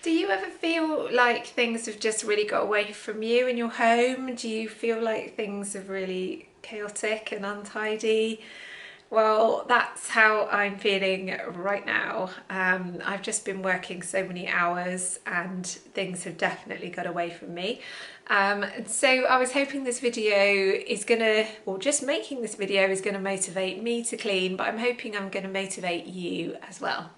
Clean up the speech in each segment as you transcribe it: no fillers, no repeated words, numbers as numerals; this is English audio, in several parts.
Do you ever feel like things have just really got away from you in your home? Do you feel like things are really chaotic and untidy? Well, that's how I'm feeling right now. I've just been working so many hours and things have definitely got away from me. So I was hoping this video is gonna, or just making this video is gonna motivate me to clean, but I'm hoping I'm gonna motivate you as well.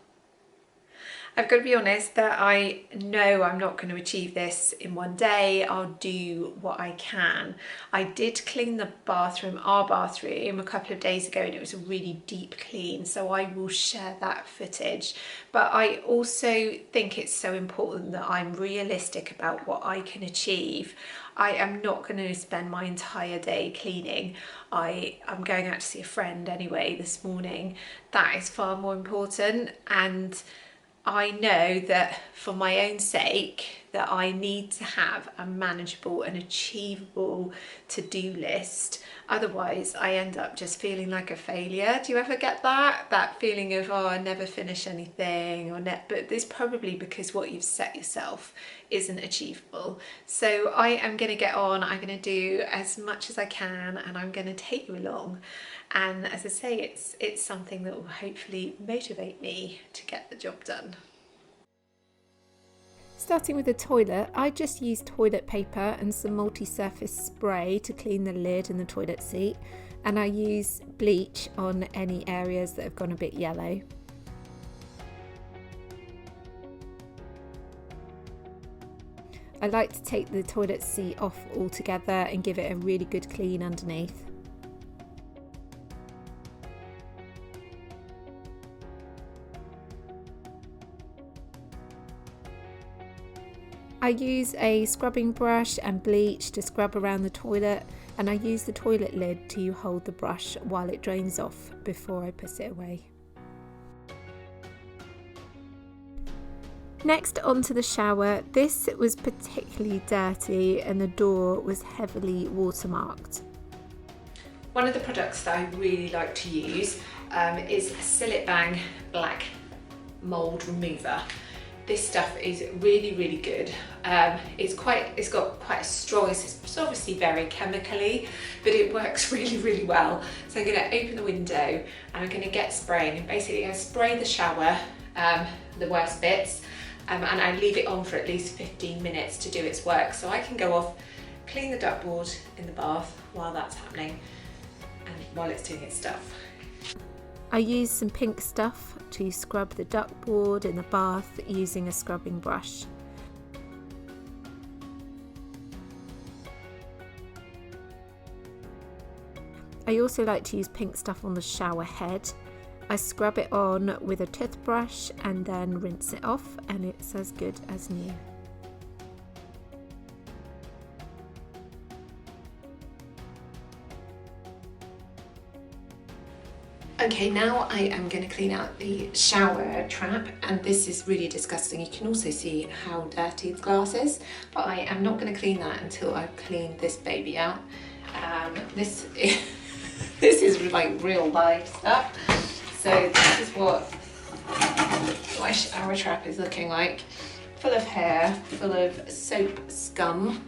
I've got to be honest that I know I'm not going to achieve this in one day. I'll do what I can. I did clean the bathroom, our bathroom, a couple of days ago, and it was a really deep clean, so I will share that footage. But I also think it's so important that I'm realistic about what I can achieve. I am not going to spend my entire day cleaning. I'm going out to see a friend anyway this morning. That is far more important, and I know that for my own sake that I need to have a manageable and achievable to-do list. Otherwise I end up just feeling like a failure. Do you ever get that? That feeling of, oh, I never finish anything, but it's probably because what you've set yourself isn't achievable. So I am going to get on, I'm going to do as much as I can, and I'm going to take you along. And as I say, it's something that will hopefully motivate me to get the job done. Starting with the toilet, I just use toilet paper and some multi-surface spray to clean the lid and the toilet seat, and I use bleach on any areas that have gone a bit yellow. I like to take the toilet seat off altogether and give it a really good clean underneath. I use a scrubbing brush and bleach to scrub around the toilet, and I use the toilet lid to hold the brush while it drains off before I put it away. Next, onto the shower. This was particularly dirty and the door was heavily watermarked. One of the products that I really like to use is Seal Bang Black Mold Remover. This stuff is really good. It's got quite a strong, it's obviously very chemically, but it works really well. So I'm going to open the window and I'm going to get spraying, and basically I spray the shower, the worst bits, and I leave it on for at least 15 minutes to do its work. So I can go off, clean the ductboard in the bath while that's happening and while it's doing its stuff. I use some pink stuff to scrub the ductboard in the bath using a scrubbing brush. I also like to use pink stuff on the shower head. I scrub it on with a toothbrush and then rinse it off, and it's as good as new. Okay, now I am going to clean out the shower trap, and this is really disgusting. You can also see how dirty the glass is, but I am not going to clean that until I've cleaned this baby out. This is like real life stuff. So this is what my shower trap is looking like. Full of hair, full of soap scum,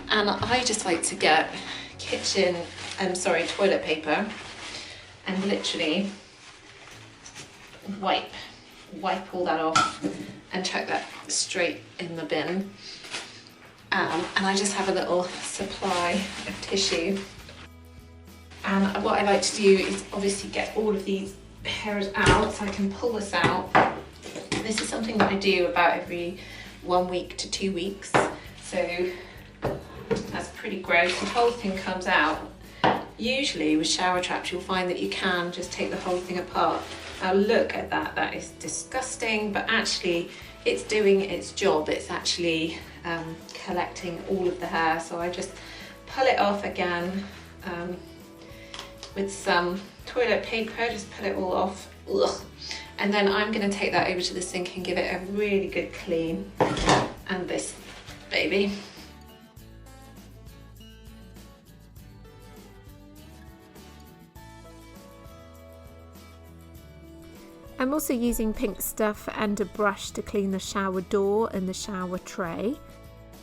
and I just like to get toilet paper and literally wipe all that off and chuck that straight in the bin. And I just have a little supply of tissue. And what I like to do is obviously get all of these hairs out, so I can pull this out. This is something that I do about every 1 week to 2 weeks. So that's pretty gross. The whole thing comes out. Usually with shower traps you'll find that you can just take the whole thing apart. Now look at that, that is disgusting, but actually it's doing its job. It's actually collecting all of the hair. So I just pull it off again with some toilet paper, just pull it all off. Ugh. And then I'm going to take that over to the sink and give it a really good clean. And this baby. I'm also using pink stuff and a brush to clean the shower door and the shower tray.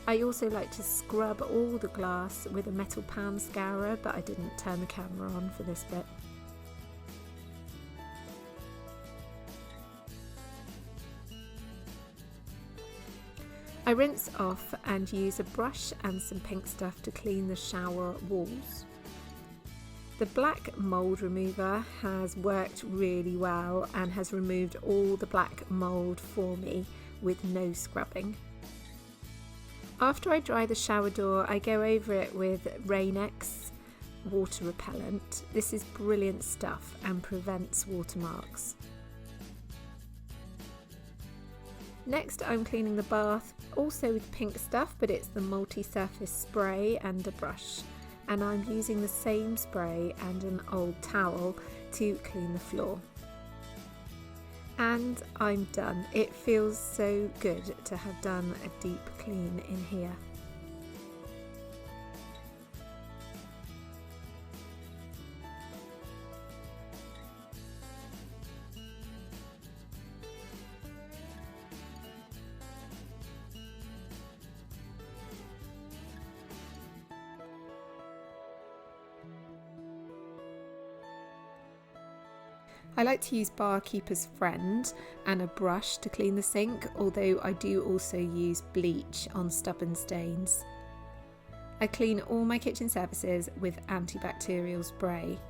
I also like to scrub all the glass with a metal pan scourer, but I didn't turn the camera on for this bit. I rinse off and use a brush and some pink stuff to clean the shower walls. The black mould remover has worked really well and has removed all the black mould for me with no scrubbing. After I dry the shower door, I go over it with Rain-X water repellent. This is brilliant stuff and prevents watermarks. Next, I'm cleaning the bath, also with pink stuff, but it's the multi-surface spray and a brush. And I'm using the same spray and an old towel to clean the floor. And I'm done. It feels so good to have done a deep clean in here. I like to use Barkeeper's Friend and a brush to clean the sink, although I do also use bleach on stubborn stains. I clean all my kitchen surfaces with antibacterial spray.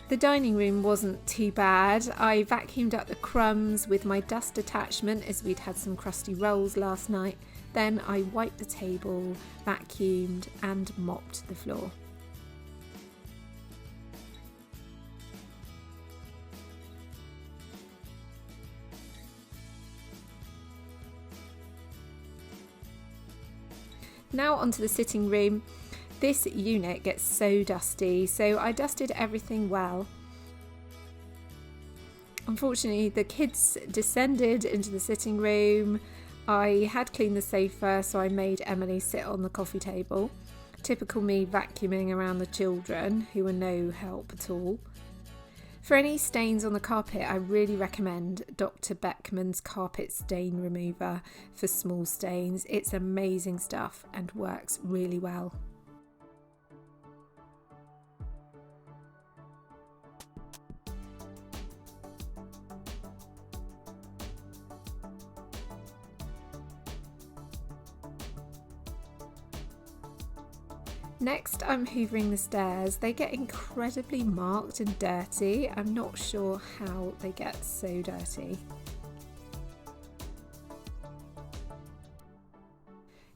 The dining room wasn't too bad. I vacuumed up the crumbs with my dust attachment as we'd had some crusty rolls last night. Then I wiped the table, vacuumed and mopped the floor. Now onto the sitting room. This unit gets so dusty, so I dusted everything well. Unfortunately, the kids descended into the sitting room. I had cleaned the sofa, so I made Emily sit on the coffee table. Typical me vacuuming around the children, who were no help at all. For any stains on the carpet, I really recommend Dr. Beckman's carpet stain remover for small stains. It's amazing stuff and works really well. Next, I'm hoovering the stairs. They get incredibly marked and dirty. I'm not sure how they get so dirty.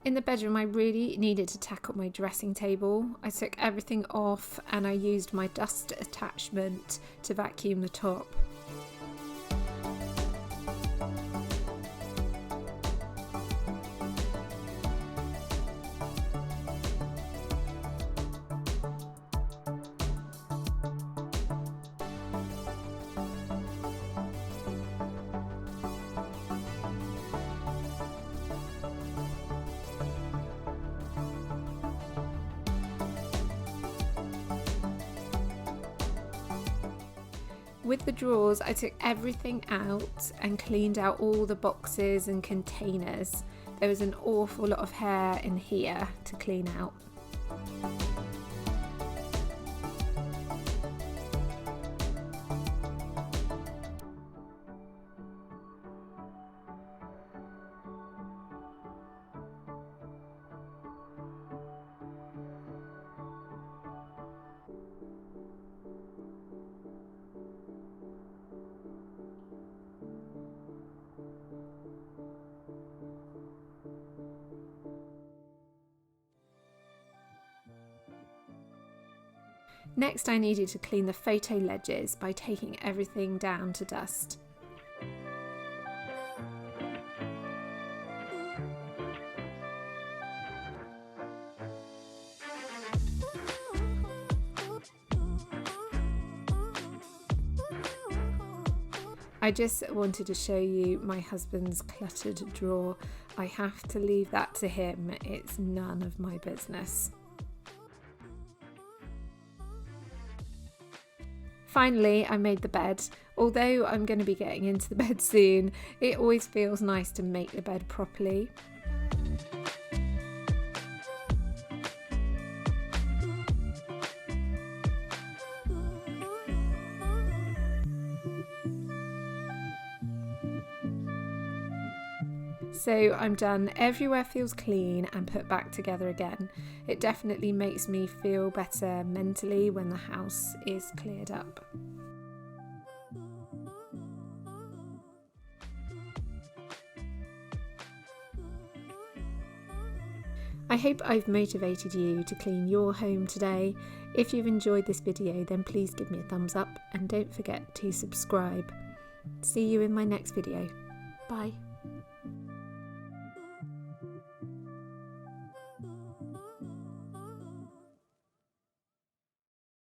In the bedroom, I really needed to tackle my dressing table. I took everything off and I used my dust attachment to vacuum the top. With the drawers, I took everything out and cleaned out all the boxes and containers. There was an awful lot of hair in here to clean out. Next, I needed to clean the photo ledges by taking everything down to dust. I just wanted to show you my husband's cluttered drawer. I have to leave that to him. It's none of my business. Finally, I made the bed. Although I'm going to be getting into the bed soon, it always feels nice to make the bed properly. So I'm done. Everywhere feels clean and put back together again. It definitely makes me feel better mentally when the house is cleared up. I hope I've motivated you to clean your home today. If you've enjoyed this video, then please give me a thumbs up and don't forget to subscribe. See you in my next video. Bye.